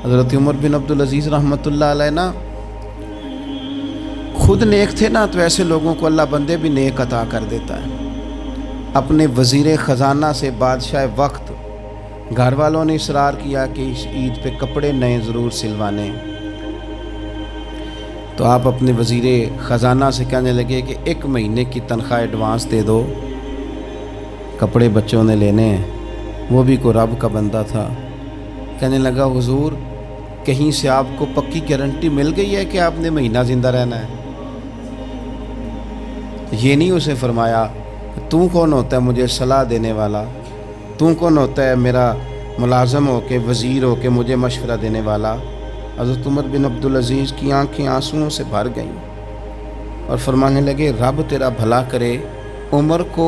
حضرت عمر بن عبدال عزیز رحمۃ اللہ علیہ نا خود نیک تھے نا، تو ایسے لوگوں کو اللہ بندے بھی نیک عطا کر دیتا ہے۔ اپنے وزیر خزانہ سے بادشاہ وقت گھر والوں نے اصرار کیا کہ اس عید پہ کپڑے نئے ضرور سلوانے، تو آپ اپنے وزیر خزانہ سے کہنے لگے کہ 1 مہینے کی تنخواہ ایڈوانس دے دو، کپڑے بچوں نے لینے ہیں۔ وہ بھی کوئی رب کا بندہ تھا، کہنے لگا حضور کہیں سے آپ کو پکی گارنٹی مل گئی ہے کہ آپ نے مہینہ زندہ رہنا ہے؟ یہ نہیں اسے فرمایا تو کون ہوتا ہے مجھے صلاح دینے والا، تو کون ہوتا ہے میرا ملازم ہو کے وزیر ہو کے مجھے مشورہ دینے والا۔ حضرت عمر بن عبدالعزیز کی آنکھیں آنسوؤں سے بھر گئیں اور فرمانے لگے رب تیرا بھلا کرے، عمر کو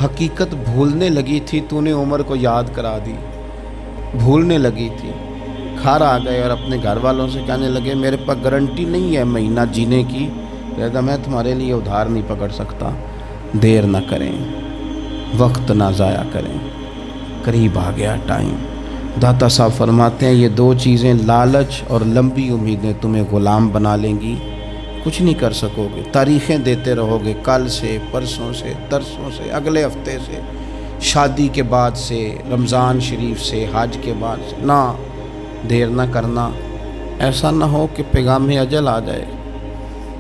حقیقت بھولنے لگی تھی، تو نے عمر کو یاد کرا دی، بھولنے لگی تھی۔ گھر آ گئے اور اپنے گھر والوں سے کہنے لگے میرے پاس گارنٹی نہیں ہے مہینہ جینے کی، لہذا میں تمہارے لیے ادھار نہیں پکڑ سکتا، دیر نہ کریں، وقت نہ ضائع کریں۔ قریب آ گیا ٹائم۔ داتا صاحب فرماتے ہیں یہ 2 چیزیں لالچ اور لمبی امیدیں تمہیں غلام بنا لیں گی، کچھ نہیں کر سکو گے، تاریخیں دیتے رہو گے، کل سے، پرسوں سے، ترسوں سے، اگلے ہفتے سے، شادی کے بعد سے، رمضان شریف سے، حج کے بعد سے، نہ دیر نہ کرنا، ایسا نہ ہو کہ پیغام اجل آ جائے۔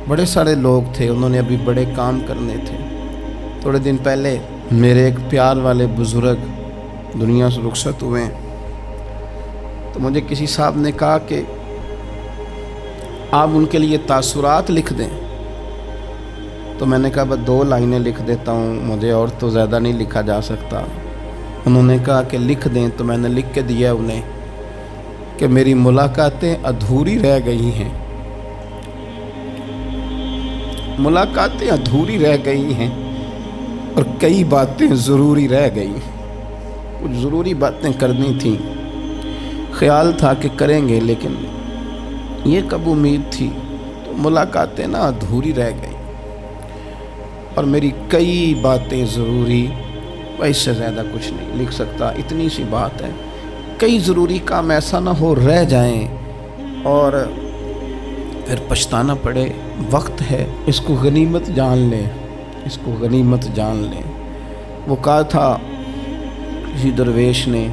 بڑے سارے لوگ تھے، انہوں نے ابھی بڑے کام کرنے تھے۔ تھوڑے دن پہلے میرے ایک پیار والے بزرگ دنیا سے رخصت ہوئے، تو مجھے کسی صاحب نے کہا کہ آپ ان کے لیے تاثرات لکھ دیں، تو میں نے کہا بس 2 لائنیں لکھ دیتا ہوں، مجھے اور تو زیادہ نہیں لکھا جا سکتا۔ انہوں نے کہا کہ لکھ دیں، تو میں نے لکھ کے دیا انہیں کہ میری ملاقاتیں ادھوری رہ گئی ہیں، ملاقاتیں ادھوری رہ گئی ہیں اور کئی باتیں ضروری رہ گئی، کچھ ضروری باتیں کرنی تھیں، خیال تھا کہ کریں گے لیکن یہ کب امید تھی، تو ملاقاتیں نا ادھوری رہ گئیں اور میری کئی باتیں ضروری، اس سے زیادہ کچھ نہیں لکھ سکتا، اتنی سی بات ہے۔ کئی ضروری کام ایسا نہ ہو رہ جائیں اور پھر پچھتانا پڑے، وقت ہے، اس کو غنیمت جان لیں، اس کو غنیمت جان لیں۔ وہ کہا تھا کسی درویش نے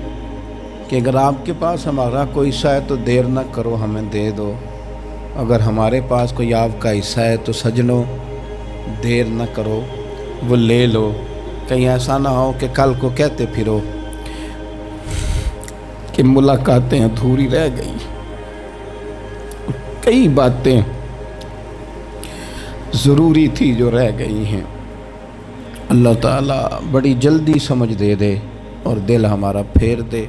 کہ اگر آپ کے پاس ہمارا کوئی حصہ ہے تو دیر نہ کرو ہمیں دے دو، اگر ہمارے پاس کوئی آپ کا حصہ ہے تو سجنوں دیر نہ کرو وہ لے لو، کہیں ایسا نہ ہو کہ کل کو کہتے پھرو کہ ملاقاتیں ادھوری رہ گئی، کئی باتیں ضروری تھی جو رہ گئی ہیں۔ اللہ تعالیٰ بڑی جلدی سمجھ دے اور دل ہمارا پھیر دے۔